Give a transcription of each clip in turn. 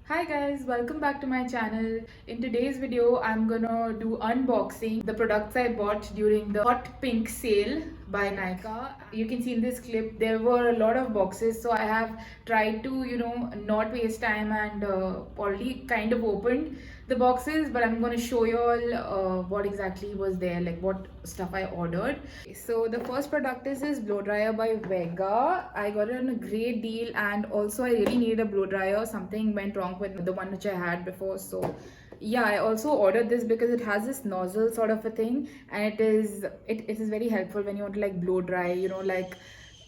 Hi guys, welcome back to my channel. In today's video, I'm gonna do unboxing the products I bought during the Hot Pink sale by Nykaa. You can see in this clip there were a lot of boxes, so I have tried to not waste time and already kind of opened the boxes, but I'm gonna show you all what exactly was there, like what stuff I ordered. So the first product is this blow dryer by Vega. I got it on a great deal, and also I really need a blow dryer. Something went wrong with the one which I had before, so yeah, I also ordered this because it has this nozzle sort of a thing, and it is very helpful when you want to like blow dry, like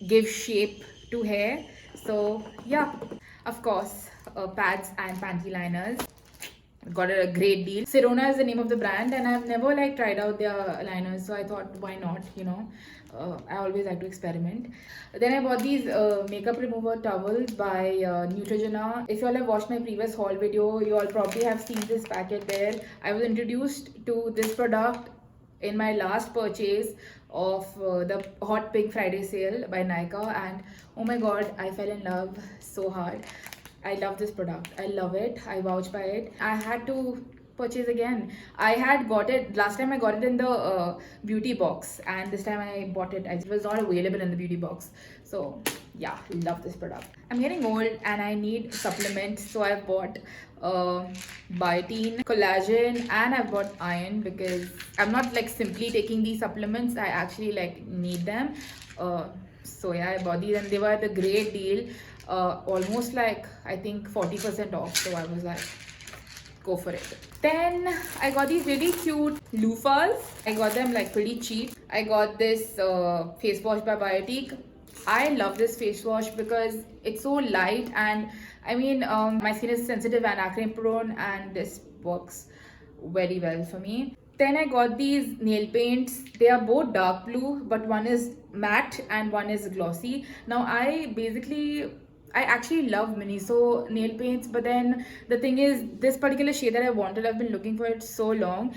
give shape to hair. So yeah, of course, pads and panty liners. Got a great deal. Sirona is the name of the brand, and I've never like tried out their liners, so I thought why not, I always like to experiment. Then I bought these makeup remover towels by Neutrogena. If you all have watched my previous haul video, you all probably have seen this packet there. I was introduced to this product in my last purchase of the Hot Pink Friday sale by Nykaa, and oh my god, I fell in love so hard. I love this product. I love it. I vouch by it. I had to purchase again. I had got it last time. I got it in the beauty box, and this time I bought it. It was not available in the beauty box. So yeah, love this product. I'm getting old and I need supplements, so I've bought biotin, collagen, and I've bought iron because I'm not like simply taking these supplements. I actually like need them. So yeah, I bought these and they were at a great deal. Almost like I think 40% off. So I was like, go for it. Then I got these really cute loofahs. I got them like pretty cheap. I got this face wash by Biotique. I love this face wash because it's so light, and I mean my skin is sensitive and acne prone, and this works very well for me. Then I got these nail paints. They are both dark blue, but one is matte and one is glossy. Now I actually love Miniso nail paints, but then the thing is, this particular shade that I wanted, I've been looking for it so long.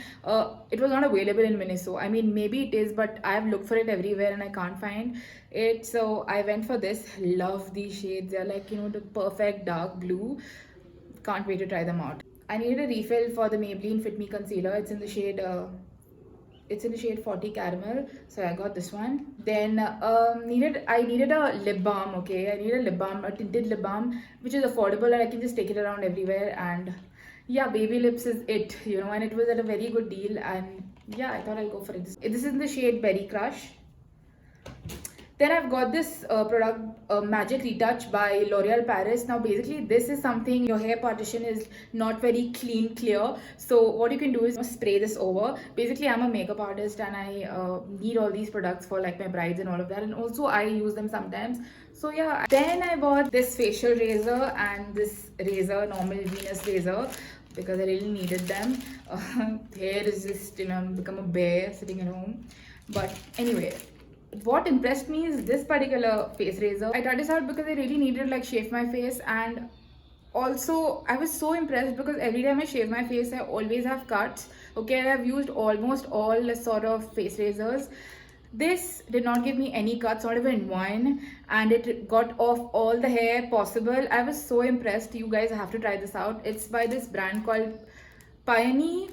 It was not available in Miniso. I mean, maybe it is, but I've looked for it everywhere and I can't find it. So I went for this. Love these shades. They're like, the perfect dark blue. Can't wait to try them out. I needed a refill for the Maybelline Fit Me concealer. It's in the shade 40 caramel, so I got this one. Then I needed a lip balm. Okay, I needed a lip balm, a tinted lip balm, which is affordable and I can just take it around everywhere. And yeah, Baby Lips is it, and it was at a very good deal. And yeah, I thought I'll go for it. This is in the shade Berry Crush. Then I've got this product, Magic Retouch by L'Oreal Paris. Now basically this is something, your hair partition is not very clear. So what you can do is spray this over. Basically I'm a makeup artist and I need all these products for like my brides and all of that. And also I use them sometimes. So yeah, then I bought this facial razor and this razor, normal Venus razor, because I really needed them. Hair is just, become a bear sitting at home. But anyway, what impressed me is this particular face razor. I tried this out because I really needed to like shave my face, and also I was so impressed because every time I shave my face I always have cuts. Okay, I've used almost all sort of face razors. This did not give me any cuts, not even one, and it got off all the hair possible. I was so impressed. You guys have to try this out. It's by this brand called Pioneer.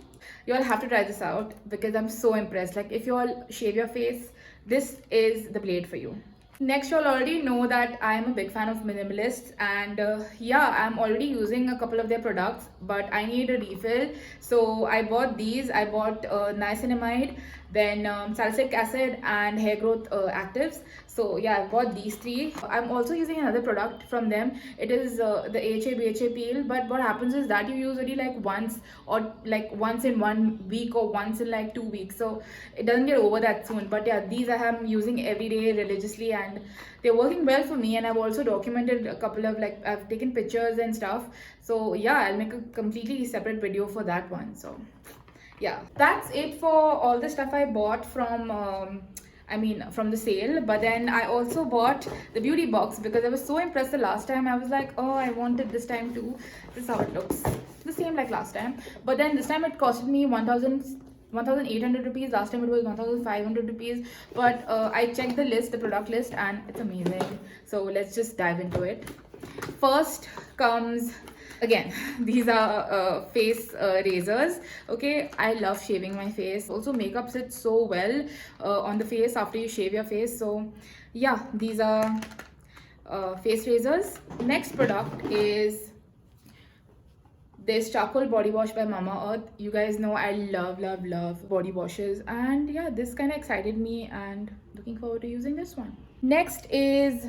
You all have to try this out because I'm so impressed. Like if you all shave your face, this is the blade for you. Next, you all already know that I am a big fan of minimalists, and yeah, I'm already using a couple of their products, but I need a refill. So I bought these. I bought niacinamide, then salicylic acid and hair growth actives. So yeah, I bought these three. I'm also using another product from them. It is the AHA BHA peel, but what happens is that you use it like once, or like once in 1 week or once in like 2 weeks, so it doesn't get over that soon. But yeah, these I am using every day religiously, and they're working well for me. And I've also documented a couple of like, I've taken pictures and stuff. So yeah, I'll make a completely separate video for that one. So yeah, that's it for all the stuff I bought from from the sale. But then I also bought the beauty box because I was so impressed the last time. I was like, oh, I want it this time too. This is how it looks, the same like last time, but then this time it costed me 1,800 rupees. Last time it was 1,500 rupees. But I checked the product list, and it's amazing. So let's just dive into it. First comes Again, these are face razors. Okay, I love shaving my face. Also, makeup sits so well on the face after you shave your face. So yeah, these are face razors. Next product is this charcoal body wash by Mama Earth. You guys know I love body washes, and yeah, this kind of excited me, and looking forward to using this one. Next is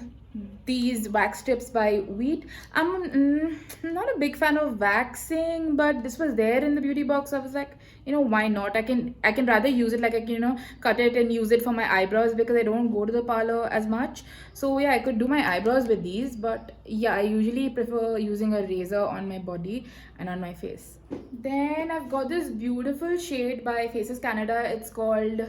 these wax strips by Wheat. I'm not a big fan of waxing, but this was there in the beauty box. I was like, why not? I can rather use it, like I can, cut it and use it for my eyebrows, because I don't go to the parlor as much. So yeah, I could do my eyebrows with these, but yeah, I usually prefer using a razor on my body and on my face. Then I've got this beautiful shade by Faces Canada. It's called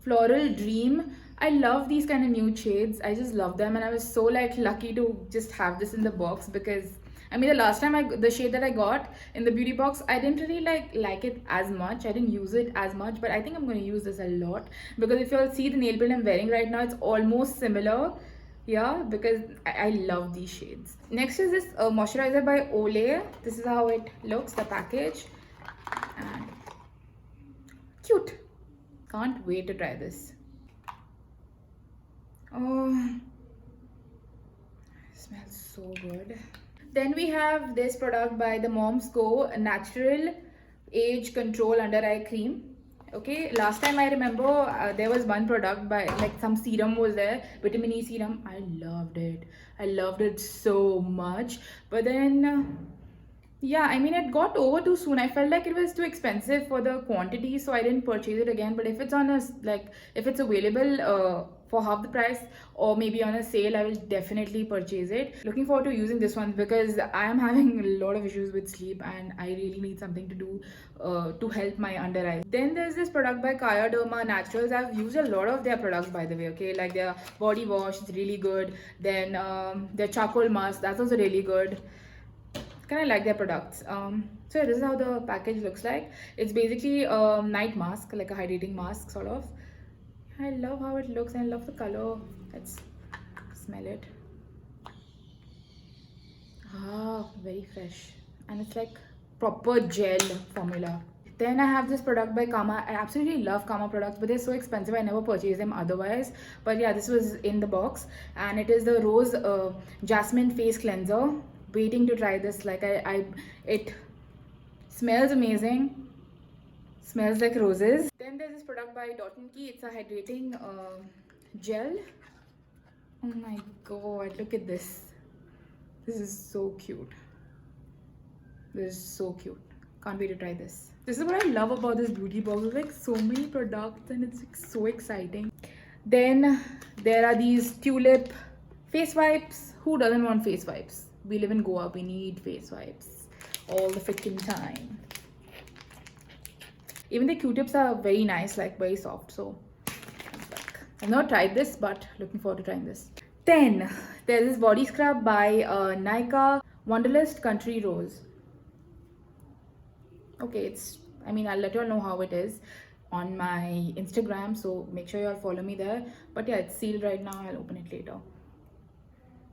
Floral Dream. I love these kind of nude shades. I just love them, and I was so like lucky to just have this in the box, because I mean the last time the shade that I got in the beauty box, I didn't really like it as much. I didn't use it as much, but I think I'm going to use this a lot, because if you'll see the nail print I'm wearing right now, it's almost similar. Yeah, because I love these shades. Next is this moisturizer by Olay. This is how it looks, the package, and cute. Can't wait to try this. Oh, smells so good. Then we have this product by the Moms Co, Natural Age Control Under Eye Cream. Okay, last time I remember there was one product by, like, some serum was there, vitamin E serum. I loved it so much. But then yeah, I mean, it got over too soon. I felt like it was too expensive for the quantity, so I didn't purchase it again. But if it's on a if it's available for half the price, or maybe on a sale, I will definitely purchase it. Looking forward to using this one, because I am having a lot of issues with sleep, and I really need something to do to help my under eyes. Then there's this product by Kaya Derma Naturals. I've used a lot of their products, by the way. Okay, like their body wash is really good. Then their charcoal mask, that's also really good. Kind of like their products. So this is how the package looks like. It's basically a night mask, like a hydrating mask sort of. I love how it looks, and I love the color. Let's smell it. Ah, very fresh, and it's like proper gel formula. Then I have this product by Kama. I absolutely love Kama products, but they're so expensive. I never purchase them otherwise. But yeah, this was in the box, and it is the Rose Jasmine Face Cleanser. Waiting to try this. Like it smells amazing. Smells like roses. Then there's this product by Dot & Key. It's a hydrating gel. Oh my god, look at this. This is so cute. This is so cute. Can't wait to try this. This is what I love about this beauty box. There's like so many products, and it's like so exciting. Then there are these Tulip face wipes. Who doesn't want face wipes? We live in Goa. We need face wipes all the freaking time. Even the Q-tips are very nice, like very soft. So I've not tried this, but looking forward to trying this. Then there's this body scrub by Nykaa Wanderlust Country Rose. Okay, I'll let you all know how it is on my Instagram, so make sure you all follow me there. But yeah, it's sealed right now. I'll open it later.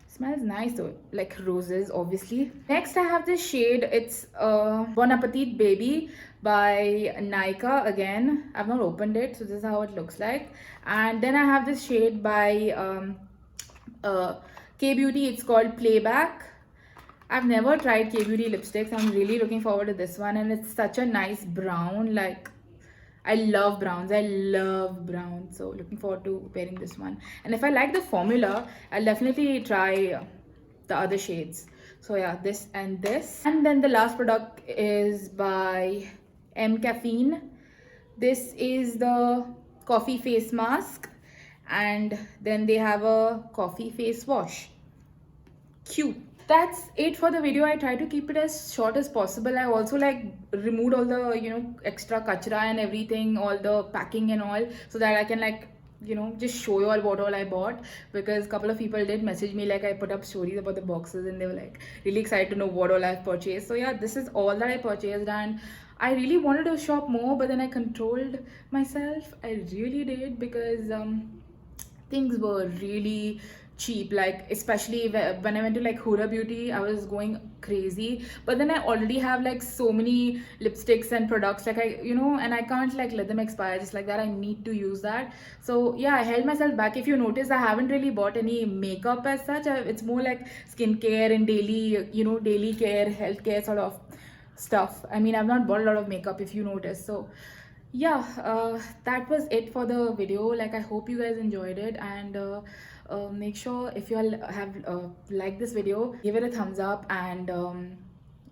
Smells nice though, like roses, obviously. Next I have this shade. It's Bon Appetit Baby by Nykaa. Again, I've not opened it, so this is how it looks like. And then I have this shade by K-Beauty. It's called Playback. I've never tried K-Beauty lipsticks. I'm really looking forward to this one, and it's such a nice brown. Like, I love browns. So looking forward to wearing this one. And if I like the formula, I'll definitely try the other shades. So yeah, this and this. And then the last product is by M Caffeine. This is the coffee face mask, and then they have a coffee face wash. Cute. That's it for the video. I try to keep it as short as possible. I also removed all the extra kachra and everything, all the packing and all, so that I can just show you all what all I bought, because a couple of people did message me, like I put up stories about the boxes, and they were like really excited to know what all I've purchased. So yeah, this is all that I purchased, and I really wanted to shop more, but then I controlled myself. I really did, because things were really cheap. Like especially when I went to like Huda Beauty, I was going crazy. But then I already have like so many lipsticks and products, like I, and I can't like let them expire just like that. I need to use that. So yeah, I held myself back. If you notice, I haven't really bought any makeup as such. It's more like skincare and daily, daily care, healthcare sort of stuff. I mean, I've not bought a lot of makeup, if you notice. So yeah, that was it for the video. Like, I hope you guys enjoyed it, and make sure if you all have liked this video, give it a thumbs up, and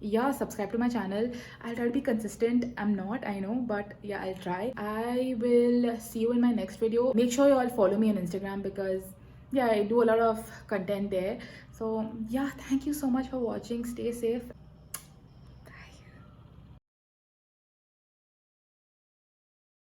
yeah, subscribe to my channel. I'll try to be consistent. I'm not, I know, but yeah, I'll try. I will see you in my next video. Make sure you all follow me on Instagram, because yeah, I do a lot of content there. So yeah, thank you so much for watching. Stay safe.